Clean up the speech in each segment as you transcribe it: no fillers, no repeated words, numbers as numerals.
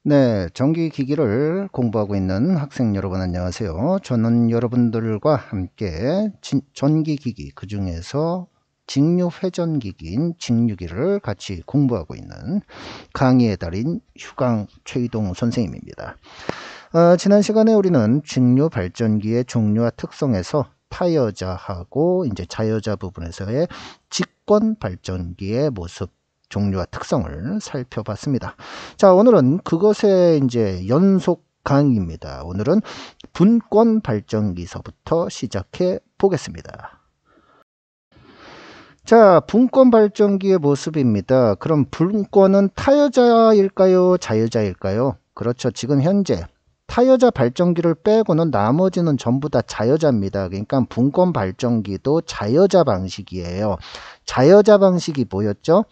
네, 전기기기를 공부하고 있는 학생 여러분 안녕하세요. 저는 여러분들과 함께 전기기기, 그 중에서 직류회전기기인 직류기를 같이 공부하고 있는 강의의 달인 휴강 최이동 선생님입니다. 지난 시간에 우리는 직류발전기의 종류와 특성에서 타여자하고 이제 자여자 부분에서의 직권발전기의 모습, 종류와 특성을 살펴봤습니다. 자, 오늘은 그것의 이제 연속 강의입니다. 오늘은 분권 발전기서부터 시작해 보겠습니다. 자, 분권 발전기의 모습입니다. 그럼 분권은 타여자일까요? 자여자일까요? 그렇죠. 지금 현재 타여자 발전기를 빼고는 나머지는 전부 다 자여자입니다. 그러니까 분권 발전기도 자여자 방식이에요. 자여자 방식이 뭐였죠?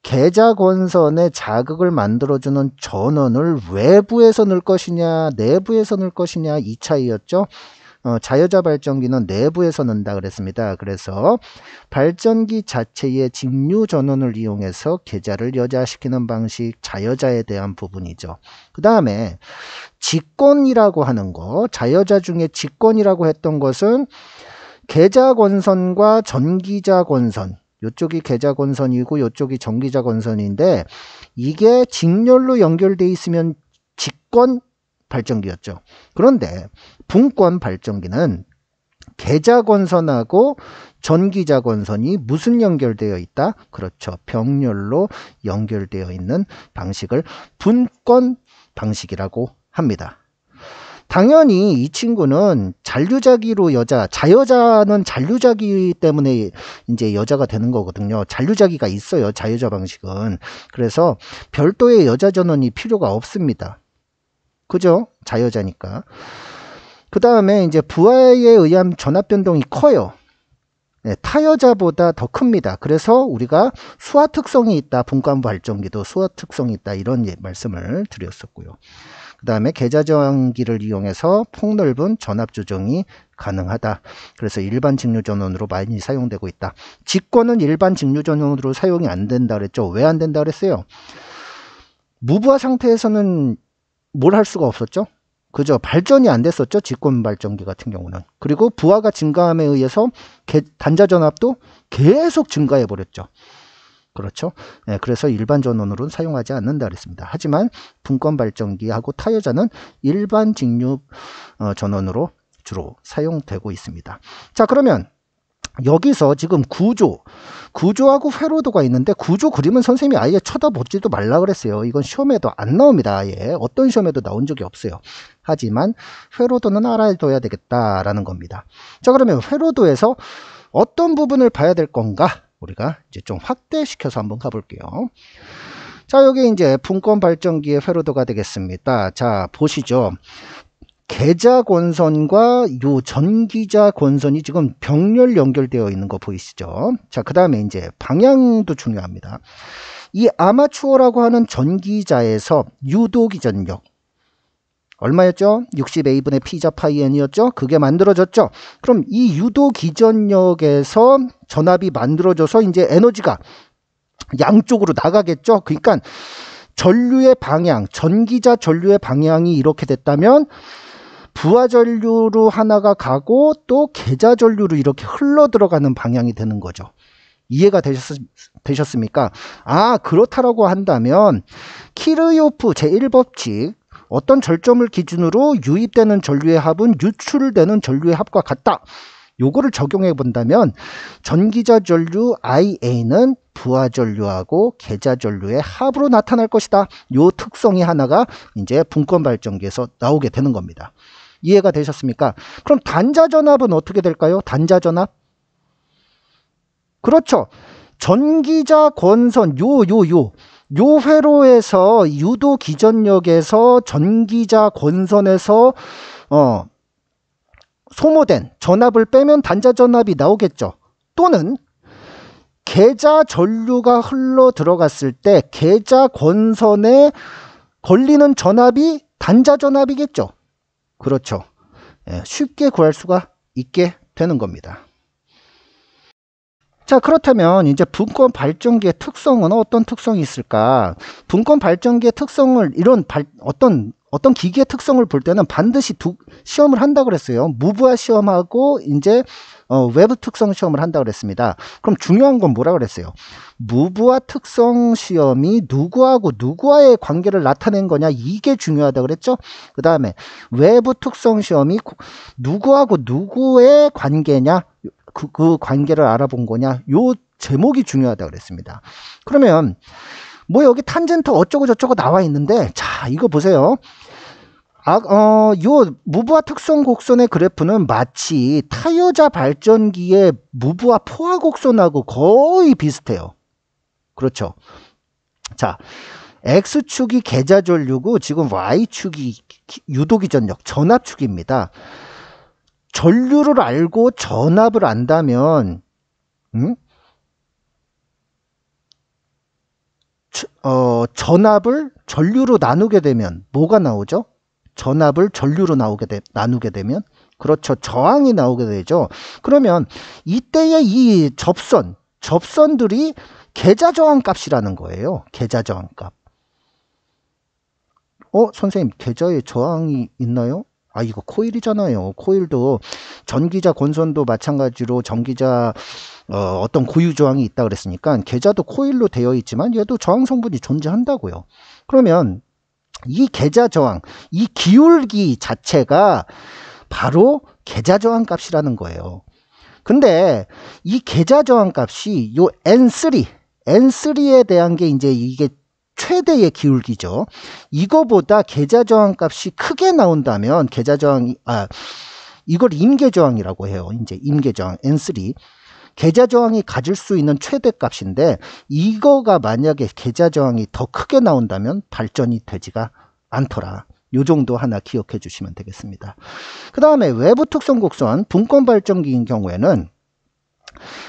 계자 권선에 자극을 만들어주는 전원을 외부에서 넣을 것이냐 내부에서 넣을 것이냐 이 차이였죠. 자여자 발전기는 내부에서 넣는다 그랬습니다. 그래서 발전기 자체의 직류 전원을 이용해서 계자를 여자시키는 방식, 자여자에 대한 부분이죠. 그 다음에 직권이라고 하는 거, 자여자 중에 직권이라고 했던 것은 계자 권선과 전기자 권선, 이쪽이 계자 권선이고 이쪽이 전기자 권선인데 이게 직렬로 연결되어 있으면 직권 발전기였죠. 그런데 분권 발전기는 계자 권선하고 전기자 권선이 무슨 연결되어 있다? 그렇죠. 병렬로 연결되어 있는 방식을 분권 방식이라고 합니다. 당연히 이 친구는 잔류자기로 자여자는 잔류자기 때문에 이제 여자가 되는 거거든요. 잔류자기가 있어요. 자여자 방식은. 그래서 별도의 여자 전원이 필요가 없습니다. 그죠? 자여자니까. 그 다음에 이제 부하에 의한 전압 변동이 커요. 네, 타여자보다 더 큽니다. 그래서 우리가 수하 특성이 있다. 분권 발전기도 수하 특성이 있다. 이런 말씀을 드렸었고요. 그 다음에 계자 저항기를 이용해서 폭넓은 전압 조정이 가능하다. 그래서 일반 직류 전원으로 많이 사용되고 있다. 직권은 일반 직류 전원으로 사용이 안 된다 그랬죠. 왜 안 된다 그랬어요? 무부하 상태에서는 뭘 할 수가 없었죠. 그죠? 발전이 안 됐었죠. 직권 발전기 같은 경우는. 그리고 부하가 증가함에 의해서 단자 전압도 계속 증가해 버렸죠. 그렇죠. 네, 그래서 일반 전원으로는 사용하지 않는다 그랬습니다. 하지만 분권 발전기하고 타여자는 일반 직류 전원으로 주로 사용되고 있습니다. 자, 그러면 여기서 지금 구조하고 회로도가 있는데 구조 그림은 선생님이 아예 쳐다보지도 말라 그랬어요. 이건 시험에도 안 나옵니다. 아예 어떤 시험에도 나온 적이 없어요. 하지만 회로도는 알아둬야 되겠다라는 겁니다. 자, 그러면 회로도에서 어떤 부분을 봐야 될 건가? 우리가 이제 좀 확대시켜서 한번 가볼게요. 자, 여기 이제 분권 발전기의 회로도가 되겠습니다. 자, 보시죠. 계자 권선과 요 전기자 권선이 지금 병렬 연결되어 있는 거 보이시죠? 자, 그 다음에 이제 방향도 중요합니다. 이 아마추어라고 하는 전기자에서 유도 기전력 얼마였죠? 60A분의 P자 파이 N이었죠? 그게 만들어졌죠? 그럼 이 유도 기전력에서 전압이 만들어져서 이제 에너지가 양쪽으로 나가겠죠? 그러니까 전류의 방향, 전기자 전류의 방향이 이렇게 됐다면 부하 전류로 하나가 가고 또 계자 전류로 이렇게 흘러 들어가는 방향이 되는 거죠. 이해가 되셨습니까? 아, 그렇다라고 한다면 키르요프 제1법칙 어떤 절점을 기준으로 유입되는 전류의 합은 유출되는 전류의 합과 같다. 요거를 적용해 본다면 전기자 전류 IA는 부하 전류하고 계자 전류의 합으로 나타날 것이다. 요 특성이 하나가 이제 분권 발전기에서 나오게 되는 겁니다. 이해가 되셨습니까? 그럼 단자 전압은 어떻게 될까요? 단자 전압? 그렇죠. 전기자 권선 요 회로에서 유도 기전력에서 전기자 권선에서 소모된 전압을 빼면 단자 전압이 나오겠죠. 또는 계자 전류가 흘러 들어갔을 때 계자 권선에 걸리는 전압이 단자 전압이겠죠. 그렇죠. 쉽게 구할 수가 있게 되는 겁니다. 자, 그렇다면 이제 분권 발전기의 특성은 어떤 특성이 있을까? 분권 발전기의 특성을 어떤 기기의 특성을 볼 때는 반드시 시험을 한다 그랬어요. 무브화 시험하고 이제 외부 특성 시험을 한다 그랬습니다. 그럼 중요한 건 뭐라 그랬어요? 무브화 특성 시험이 누구하고 누구와의 관계를 나타낸 거냐, 이게 중요하다 그랬죠. 그 다음에 외부 특성 시험이 누구하고 누구의 관계냐, 그 관계를 알아본 거냐, 요 제목이 중요하다 그랬습니다. 그러면 뭐 여기 탄젠트 어쩌고 저쩌고 나와 있는데, 자, 이거 보세요. 요 무브화 특성 곡선의 그래프는 마치 타여자 발전기의 무브화 포화 곡선하고 거의 비슷해요. 그렇죠. 자, X축이 계좌전류고 지금 Y축이 유도기 전력, 전압축입니다. 전류를 알고 전압을 안다면 전압을 전류로 나누게 되면 뭐가 나오죠? 전압을 전류로 나누게 되면, 그렇죠, 저항이 나오게 되죠. 그러면 이때의 이 접선들이 계좌저항 값이라는 거예요. 계좌저항 값. 선생님, 계좌에 저항이 있나요? 이거 코일이잖아요. 코일도 전기자 권선도 마찬가지로 전기자 어떤 고유 저항이 있다 그랬으니까 계좌도 코일로 되어 있지만 얘도 저항 성분이 존재한다고요. 그러면 이 계좌 저항, 이 기울기 자체가 바로 계좌 저항 값이라는 거예요. 근데 이 계좌 저항 값이 요 N3에 대한 게 이제 이게 최대의 기울기죠. 이거보다 계좌 저항 값이 크게 나온다면 이걸 임계 저항이라고 해요. 이제 임계 저항 N3. 계좌 저항이 가질 수 있는 최대 값인데, 이거가 만약에 계좌 저항이 더 크게 나온다면 발전이 되지가 않더라. 요 정도 하나 기억해 주시면 되겠습니다. 그 다음에 외부 특성 곡선 분권 발전기인 경우에는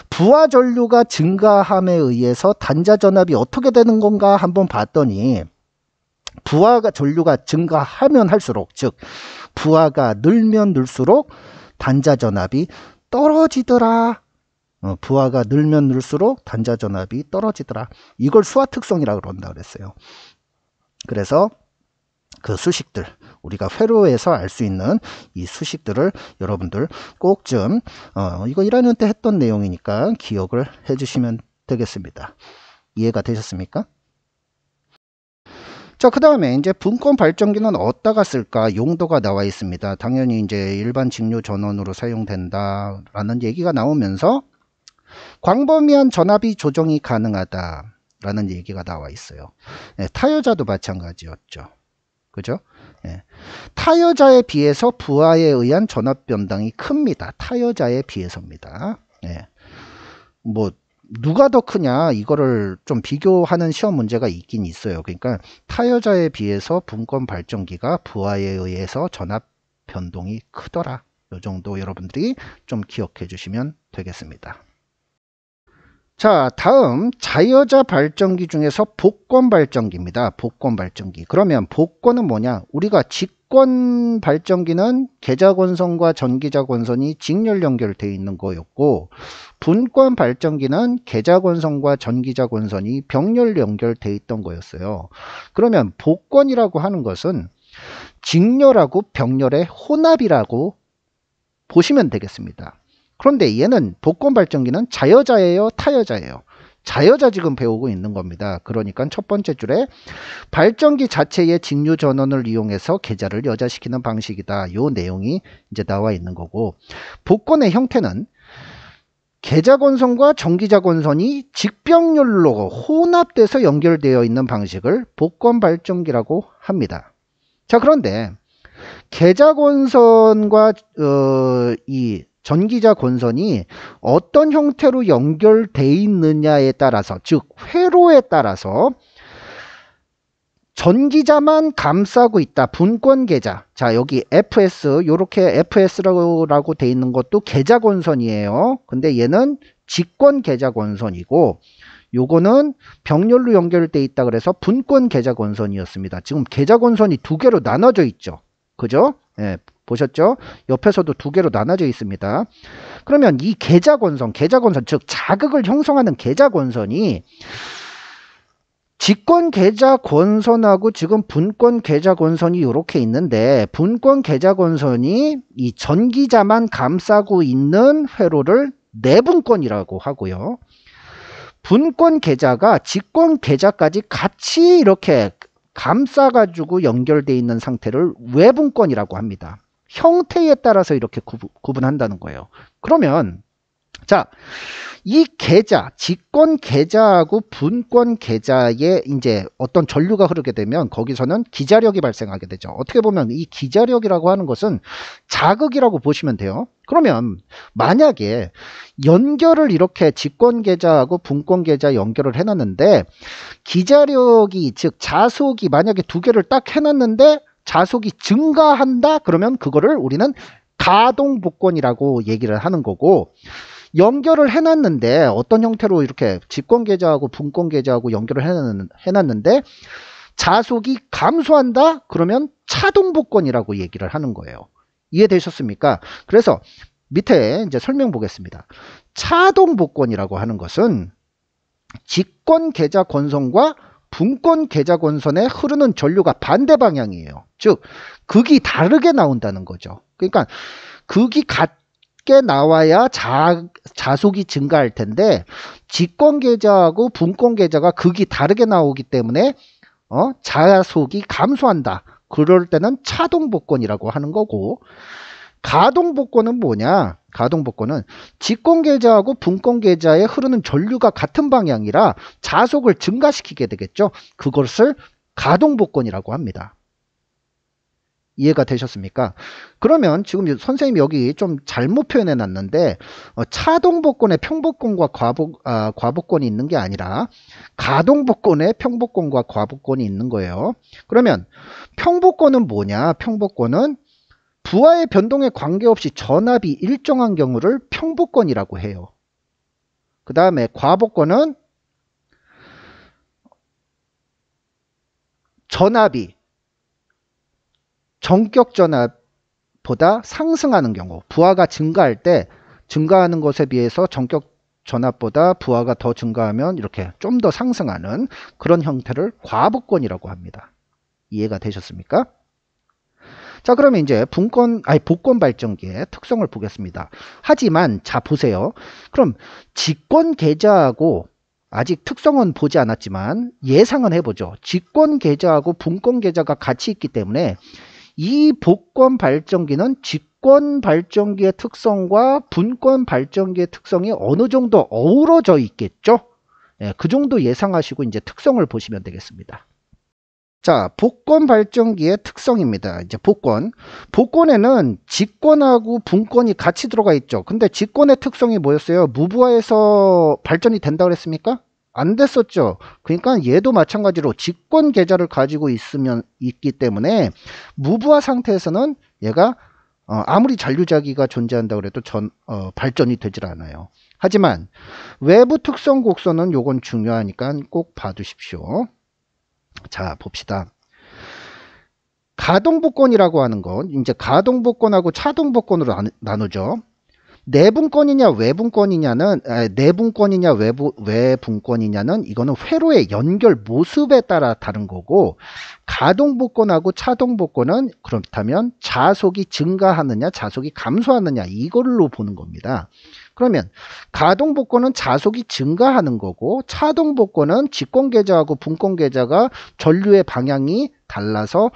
부하 전류가 증가함에 의해서 단자 전압이 어떻게 되는 건가 한번 봤더니, 부하가 전류가 증가하면 할수록, 즉 부하가 늘면 늘수록 단자 전압이 떨어지더라. 부하가 늘면 늘수록 단자 전압이 떨어지더라. 이걸 수하 특성이라고 그런다 그랬어요. 그래서 그 수식들, 우리가 회로에서 알 수 있는 이 수식들을 여러분들 꼭 좀 이거 1학년 때 했던 내용이니까 기억을 해 주시면 되겠습니다. 이해가 되셨습니까? 자, 그 다음에 이제 분권 발전기는 어디다가 쓸까? 용도가 나와 있습니다. 당연히 이제 일반 직류 전원으로 사용된다라는 얘기가 나오면서 광범위한 전압이 조정이 가능하다라는 얘기가 나와 있어요. 타여자도 마찬가지였죠. 그죠? 타여자에 비해서 부하에 의한 전압 변동이 큽니다. 타여자에 비해서입니다. 뭐 누가 더 크냐, 이거를 좀 비교하는 시험 문제가 있긴 있어요. 그러니까 타여자에 비해서 분권 발전기가 부하에 의해서 전압 변동이 크더라. 이 정도 여러분들이 좀 기억해 주시면 되겠습니다. 자, 다음 자여자 발전기 중에서 복권 발전기입니다. 복권 발전기. 그러면 복권은 뭐냐? 우리가 직권 발전기는 계좌 권선과 전기자 권선이 직렬 연결되어 있는 거였고, 분권 발전기는 계좌 권선과 전기자 권선이 병렬 연결되어 있던 거였어요. 그러면 복권이라고 하는 것은 직렬하고 병렬의 혼합이라고 보시면 되겠습니다. 그런데 얘는 복권 발전기는 자여자예요, 타여자예요? 자여자 지금 배우고 있는 겁니다. 그러니까 첫 번째 줄에 발전기 자체의 직류 전원을 이용해서 계좌를 여자시키는 방식이다. 요 내용이 이제 나와 있는 거고, 복권의 형태는 계좌 권선과 전기자 권선이 직병렬로 혼합돼서 연결되어 있는 방식을 복권 발전기라고 합니다. 자, 그런데 계좌 권선과 이 전기자 권선이 어떤 형태로 연결되어 있느냐에 따라서, 즉 회로에 따라서 전기자만 감싸고 있다. 분권 계좌. 자, 여기 FS, 요렇게 FS라고 돼 있는 것도 계좌 권선이에요. 근데 얘는 직권 계좌 권선이고, 요거는 병렬로 연결되어 있다 그래서 분권 계좌 권선이었습니다. 지금 계좌 권선이 두 개로 나눠져 있죠. 그죠? 보셨죠? 옆에서도 두 개로 나눠져 있습니다. 그러면 이 계자권선 즉 자극을 형성하는 계자권선이 직권 계자권선하고 지금 분권 계자권선이 이렇게 있는데, 분권 계자권선이 이 전기자만 감싸고 있는 회로를 내분권이라고 하고요. 분권 계자가 직권 계자까지 같이 이렇게 감싸가지고 연결되어 있는 상태를 외분권이라고 합니다. 형태에 따라서 이렇게 구분한다는 거예요. 그러면 자, 이 계자, 직권 계자하고 분권 계자에 이제 어떤 전류가 흐르게 되면 거기서는 기자력이 발생하게 되죠. 어떻게 보면 이 기자력이라고 하는 것은 자극이라고 보시면 돼요. 그러면 만약에 연결을 이렇게 직권 계자하고 분권 계자 연결을 해놨는데, 기자력이 즉 자속이 만약에 두 개를 딱 해놨는데 자속이 증가한다, 그러면 그거를 우리는 가동복권이라고 얘기를 하는 거고, 연결을 해놨는데 어떤 형태로 이렇게 직권 계자하고 분권 계자하고 연결을 해놨는데 자속이 감소한다, 그러면 차동복권이라고 얘기를 하는 거예요. 이해되셨습니까? 그래서 밑에 이제 설명 보겠습니다. 차동복권이라고 하는 것은 직권 계자 권선과 분권 계자 권선에 흐르는 전류가 반대 방향이에요. 즉 극이 다르게 나온다는 거죠. 그러니까 극이 같게 나와야 자속이 증가할 텐데, 직권 계자하고 분권 계자가 극이 다르게 나오기 때문에 자속이 감소한다. 그럴 때는 차동복권이라고 하는 거고, 가동복권은 뭐냐? 가동복권은 직권 계자하고 분권 계자에 흐르는 전류가 같은 방향이라 자속을 증가시키게 되겠죠. 그것을 가동복권이라고 합니다. 이해가 되셨습니까? 그러면 지금 선생님이 여기 좀 잘못 표현해 놨는데, 차동복권에 평복권과 과복권이 있는 게 아니라 가동복권에 평복권과 과복권이 있는 거예요. 그러면 평복권은 뭐냐? 평복권은 부하의 변동에 관계없이 전압이 일정한 경우를 평복권이라고 해요. 그 다음에 과복권은 전압이 정격 전압보다 상승하는 경우, 부하가 증가할 때 증가하는 것에 비해서 정격 전압보다 부하가 더 증가하면 이렇게 좀 더 상승하는 그런 형태를 과복권이라고 합니다. 이해가 되셨습니까? 자, 그러면 이제 복권 발전기의 특성을 보겠습니다. 하지만 자 보세요. 그럼 직권 계자하고, 아직 특성은 보지 않았지만 예상은 해보죠. 직권 계자하고 분권 계자가 같이 있기 때문에 이 복권 발전기는 직권 발전기의 특성과 분권 발전기의 특성이 어느 정도 어우러져 있겠죠. 그 정도 예상하시고 이제 특성을 보시면 되겠습니다. 자, 복권 발전기의 특성입니다. 이제 복권에는 직권하고 분권이 같이 들어가 있죠. 근데 직권의 특성이 뭐였어요? 무부하에서 발전이 된다고 그랬습니까? 안 됐었죠. 그러니까 얘도 마찬가지로 직권 계자를 가지고 있기 때문에 무부하 상태에서는 얘가 아무리 잔류자기가 존재한다고 해도 발전이 되질 않아요. 하지만 외부 특성 곡선은 요건 중요하니까 꼭 봐두십시오. 자, 봅시다. 가동복권이라고 하는 건 이제 가동복권하고 차동복권으로 나누죠. 내분권이냐 외분권이냐는 이거는 회로의 연결 모습에 따라 다른 거고, 가동복권하고 차동복권은 그렇다면 자속이 증가하느냐 자속이 감소하느냐 이걸로 보는 겁니다. 그러면 가동복권은 자속이 증가하는 거고, 차동복권은 직권계자하고 분권계자가 전류의 방향이 달라서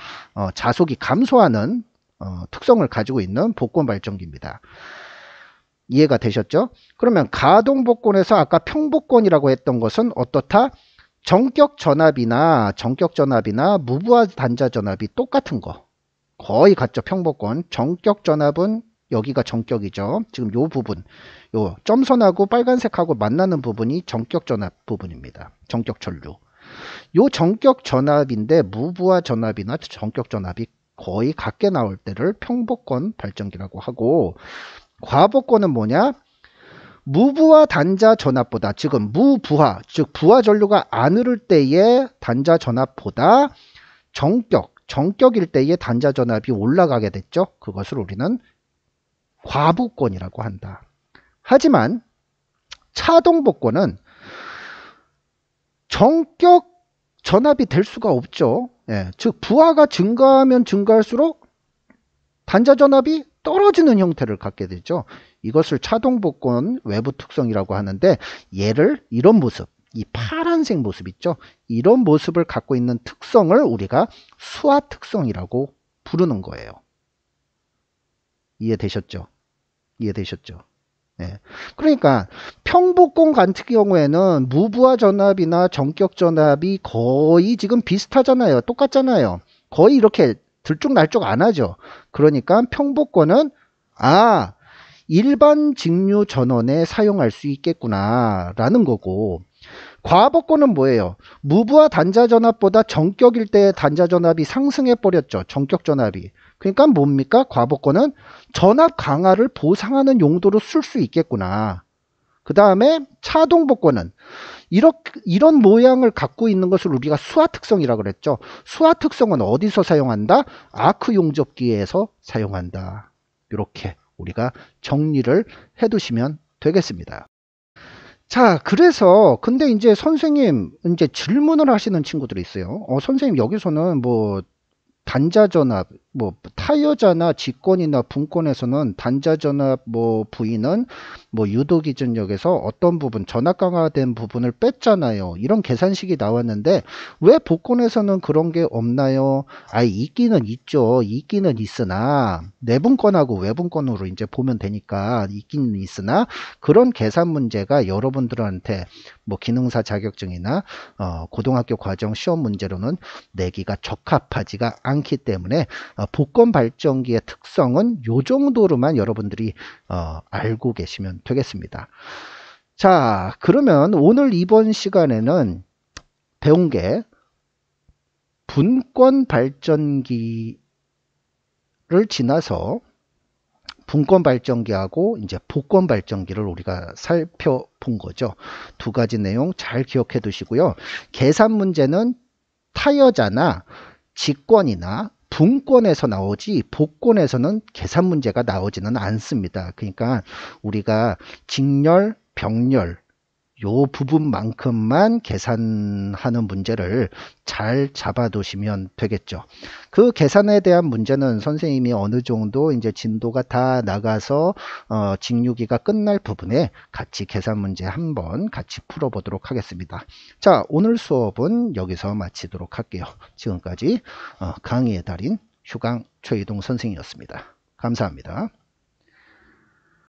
자속이 감소하는 특성을 가지고 있는 복권 발전기입니다. 이해가 되셨죠? 그러면 가동복권에서 아까 평복권이라고 했던 것은 어떻다? 정격 전압이나 무부하 단자 전압이 똑같은 거. 거의 같죠. 평복권. 정격 전압은 여기가 정격이죠. 지금 요 부분, 요 점선하고 빨간색하고 만나는 부분이 정격 전압 부분입니다. 정격 전류. 요 정격 전압인데 무부하 전압이나 정격 전압이 거의 같게 나올 때를 평복권 발전기라고 하고, 과복권은 뭐냐? 무부하 단자 전압보다, 지금 무부하, 즉 부하 전류가 안 흐를 때의 단자 전압보다 정격일 때의 단자 전압이 올라가게 됐죠. 그것을 우리는 과복권이라고 한다. 하지만 차동복권은 정격 전압이 될 수가 없죠. 예, 즉 부하가 증가하면 증가할수록 단자 전압이 떨어지는 형태를 갖게 되죠. 이것을 차동복권 외부 특성이라고 하는데, 얘를 이런 모습, 이 파란색 모습 있죠. 이런 모습을 갖고 있는 특성을 우리가 수하 특성이라고 부르는 거예요. 이해되셨죠? 이해되셨죠? 네. 그러니까 평복권 같은 경우에는 무부하 전압이나 정격 전압이 거의 지금 비슷하잖아요. 똑같잖아요. 거의 이렇게 들쭉날쭉 안 하죠. 그러니까 평복권은 일반 직류 전원에 사용할 수 있겠구나 라는 거고, 과복권은 뭐예요? 무부하 단자 전압보다 정격일 때 단자 전압이 상승해 버렸죠. 정격 전압이. 그러니까 뭡니까? 과복권은 전압 강화를 보상하는 용도로 쓸 수 있겠구나. 그 다음에 차동복권은 이런 모양을 갖고 있는 것을 우리가 수하 특성이라고 그랬죠. 수하 특성은 어디서 사용한다? 아크 용접기에서 사용한다. 이렇게 우리가 정리를 해 두시면 되겠습니다. 자, 그래서 근데 이제 선생님 이제 질문을 하시는 친구들이 있어요. 선생님, 여기서는 뭐 단자 전압, 뭐 타여자나 직권이나 분권에서는 단자 전압 뭐 부위는 뭐 유도 기준역에서 어떤 부분, 전압 강화된 부분을 뺐잖아요. 이런 계산식이 나왔는데 왜 복권에서는 그런 게 없나요? 있기는 있죠. 있기는 있으나 내분권하고 외분권으로 이제 보면 되니까 있기는 있으나, 그런 계산 문제가 여러분들한테 뭐 기능사 자격증이나 고등학교 과정 시험 문제로는 내기가 적합하지가 않기 때문에 복권 발전기의 특성은 요 정도로만 여러분들이 알고 계시면 되겠습니다. 자, 그러면 오늘 이번 시간에는 배운 게 분권 발전기를 지나서 분권 발전기하고 이제 복권 발전기를 우리가 살펴본 거죠. 두 가지 내용 잘 기억해 두시고요. 계산 문제는 타여자나 직권이나 분권에서 나오지 복권에서는 계산 문제가 나오지는 않습니다. 그러니까 우리가 직렬, 병렬 요 부분만큼만 계산하는 문제를 잘 잡아두시면 되겠죠. 그 계산에 대한 문제는 선생님이 어느 정도 이제 진도가 다 나가서 직류기가 끝날 부분에 같이 계산 문제 한번 같이 풀어보도록 하겠습니다. 자, 오늘 수업은 여기서 마치도록 할게요. 지금까지 강의의 달인 휴강 최이동 선생이었습니다. 감사합니다.